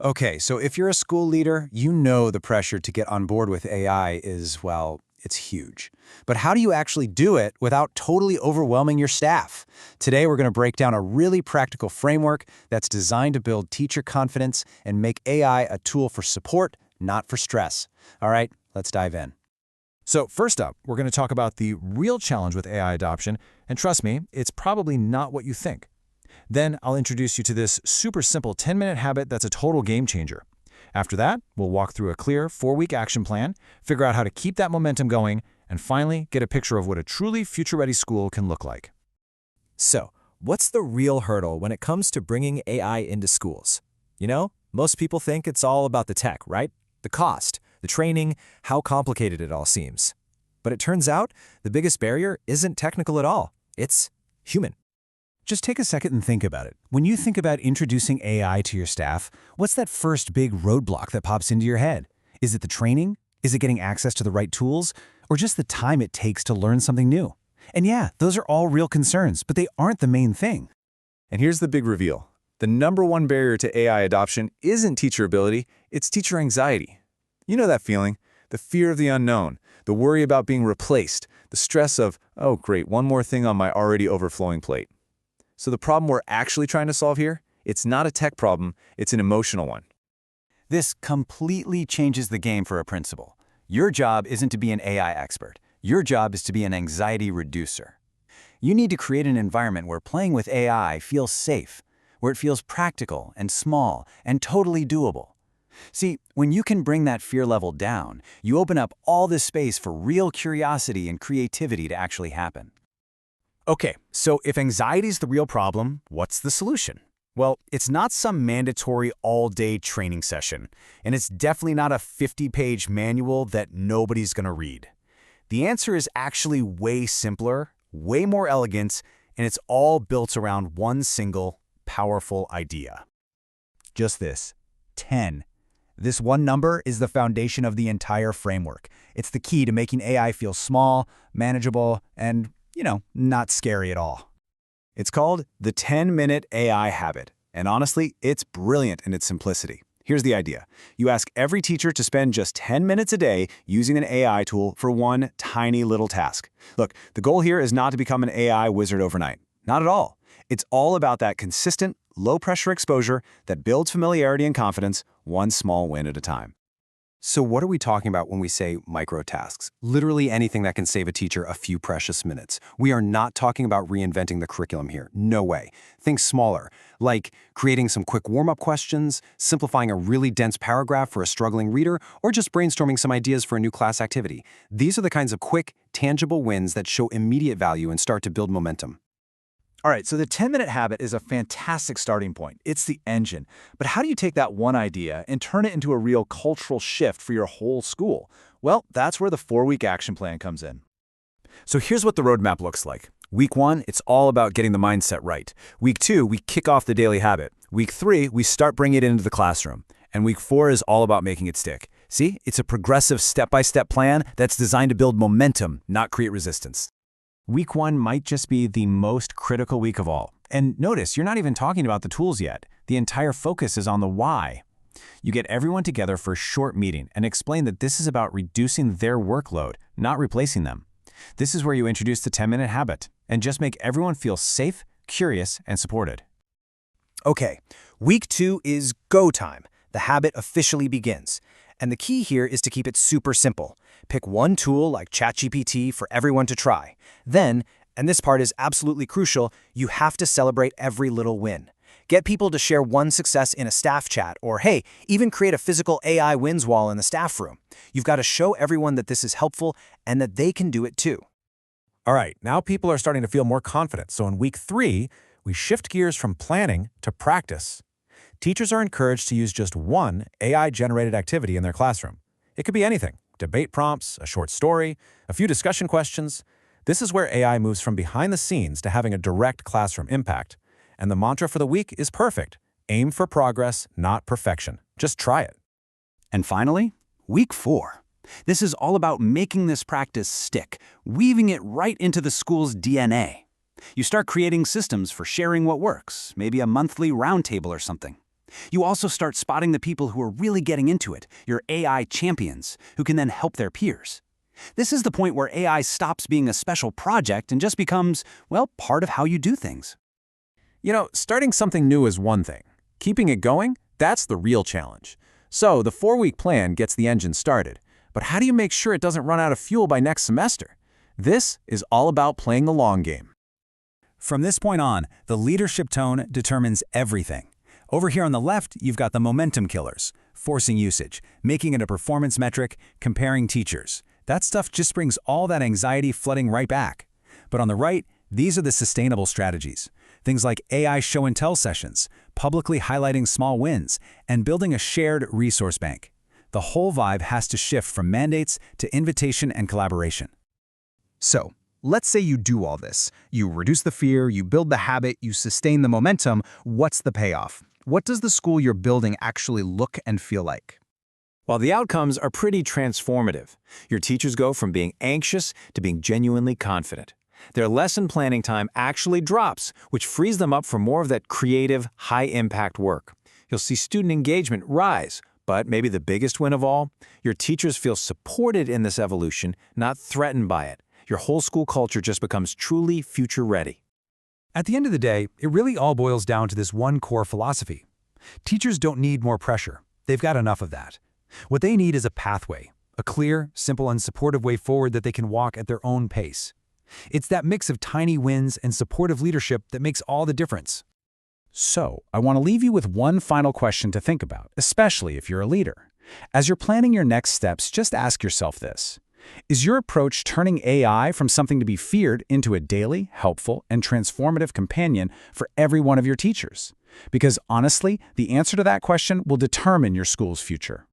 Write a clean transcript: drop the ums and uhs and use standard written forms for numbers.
Okay, so if you're a school leader, you know the pressure to get on board with AI is, well, it's huge. But how do you actually do it without totally overwhelming your staff? Today, we're going to break down a really practical framework that's designed to build teacher confidence and make AI a tool for support, not for stress. All right, let's dive in. So first up, we're going to talk about the real challenge with AI adoption, and trust me, it's probably not what you think. Then I'll introduce you to this super simple 10-minute habit that's a total game changer. After that, we'll walk through a clear 4-week action plan, figure out how to keep that momentum going, and finally get a picture of what a truly future-ready school can look like. So, what's the real hurdle when it comes to bringing AI into schools? Most people think it's all about the tech, right? The cost, the training, how complicated it all seems. But it turns out the biggest barrier isn't technical at all. It's human. Just take a second and think about it. When you think about introducing AI to your staff, what's that first big roadblock that pops into your head? Is it the training? Is it getting access to the right tools? Or just the time it takes to learn something new? And yeah, those are all real concerns, but they aren't the main thing. And here's the big reveal. The #1 barrier to AI adoption isn't teacher ability, it's teacher anxiety. You know that feeling, the fear of the unknown, the worry about being replaced, the stress of, oh great, one more thing on my already overflowing plate. So the problem we're actually trying to solve here, it's not a tech problem, it's an emotional one. This completely changes the game for a principal. Your job isn't to be an AI expert. Your job is to be an anxiety reducer. You need to create an environment where playing with AI feels safe, where it feels practical and small and totally doable. See, when you can bring that fear level down, you open up all this space for real curiosity and creativity to actually happen. Okay, so if anxiety is the real problem, what's the solution? Well, it's not some mandatory all-day training session, and it's definitely not a 50-page manual that nobody's going to read. The answer is actually way simpler, way more elegant, and it's all built around one single, powerful idea. Just this, 10. This one number is the foundation of the entire framework. It's the key to making AI feel small, manageable, and not scary at all. It's called the 10-minute AI habit, and honestly, it's brilliant in its simplicity. Here's the idea. You ask every teacher to spend just 10 minutes a day using an AI tool for one tiny little task. Look, the goal here is not to become an AI wizard overnight. Not at all. It's all about that consistent, low-pressure exposure that builds familiarity and confidence one small win at a time. So what are we talking about when we say microtasks? Literally anything that can save a teacher a few precious minutes. We are not talking about reinventing the curriculum here. No way. Think smaller, like creating some quick warm-up questions, simplifying a really dense paragraph for a struggling reader, or just brainstorming some ideas for a new class activity. These are the kinds of quick, tangible wins that show immediate value and start to build momentum. All right, so the 10-minute habit is a fantastic starting point. It's the engine. But how do you take that one idea and turn it into a real cultural shift for your whole school? Well, that's where the 4-week action plan comes in. So here's what the roadmap looks like. Week 1, it's all about getting the mindset right. Week 2, we kick off the daily habit. Week 3, we start bringing it into the classroom. And week 4 is all about making it stick. See, it's a progressive step-by-step plan that's designed to build momentum, not create resistance. Week 1 might just be the most critical week of all. And notice, you're not even talking about the tools yet. The entire focus is on the why. You get everyone together for a short meeting and explain that this is about reducing their workload, not replacing them. This is where you introduce the 10-minute habit and just make everyone feel safe, curious, and supported. Okay, week 2 is go time. The habit officially begins. And the key here is to keep it super simple. Pick one tool like ChatGPT for everyone to try. Then, and this part is absolutely crucial, you have to celebrate every little win. Get people to share one success in a staff chat, or hey, even create a physical AI wins wall in the staff room. You've got to show everyone that this is helpful and that they can do it too. All right, now people are starting to feel more confident. So in week 3, we shift gears from planning to practice. Teachers are encouraged to use just one AI-generated activity in their classroom. It could be anything: debate prompts, a short story, a few discussion questions. This is where AI moves from behind the scenes to having a direct classroom impact. And the mantra for the week is perfect. Aim for progress, not perfection. Just try it. And finally, week 4. This is all about making this practice stick, weaving it right into the school's DNA. You start creating systems for sharing what works, maybe a monthly roundtable or something. You also start spotting the people who are really getting into it, your AI champions, who can then help their peers. This is the point where AI stops being a special project and just becomes, well, part of how you do things. You know, starting something new is one thing. Keeping it going, that's the real challenge. So the 4-week plan gets the engine started. But how do you make sure it doesn't run out of fuel by next semester? This is all about playing the long game. From this point on, the leadership tone determines everything. Over here on the left, you've got the momentum killers, forcing usage, making it a performance metric, comparing teachers. That stuff just brings all that anxiety flooding right back. But on the right, these are the sustainable strategies. Things like AI show and tell sessions, publicly highlighting small wins, and building a shared resource bank. The whole vibe has to shift from mandates to invitation and collaboration. So, let's say you do all this. You reduce the fear, you build the habit, you sustain the momentum. What's the payoff? What does the school you're building actually look and feel like? While the outcomes are pretty transformative, your teachers go from being anxious to being genuinely confident. Their lesson planning time actually drops, which frees them up for more of that creative, high-impact work. You'll see student engagement rise, but maybe the biggest win of all, your teachers feel supported in this evolution, not threatened by it. Your whole school culture just becomes truly future-ready. At the end of the day, it really all boils down to this one core philosophy. Teachers don't need more pressure. They've got enough of that. What they need is a pathway, a clear, simple, and supportive way forward that they can walk at their own pace. It's that mix of tiny wins and supportive leadership that makes all the difference. So, I want to leave you with one final question to think about, especially if you're a leader. As you're planning your next steps, just ask yourself this. Is your approach turning AI from something to be feared into a daily, helpful, and transformative companion for every one of your teachers? Because honestly, the answer to that question will determine your school's future.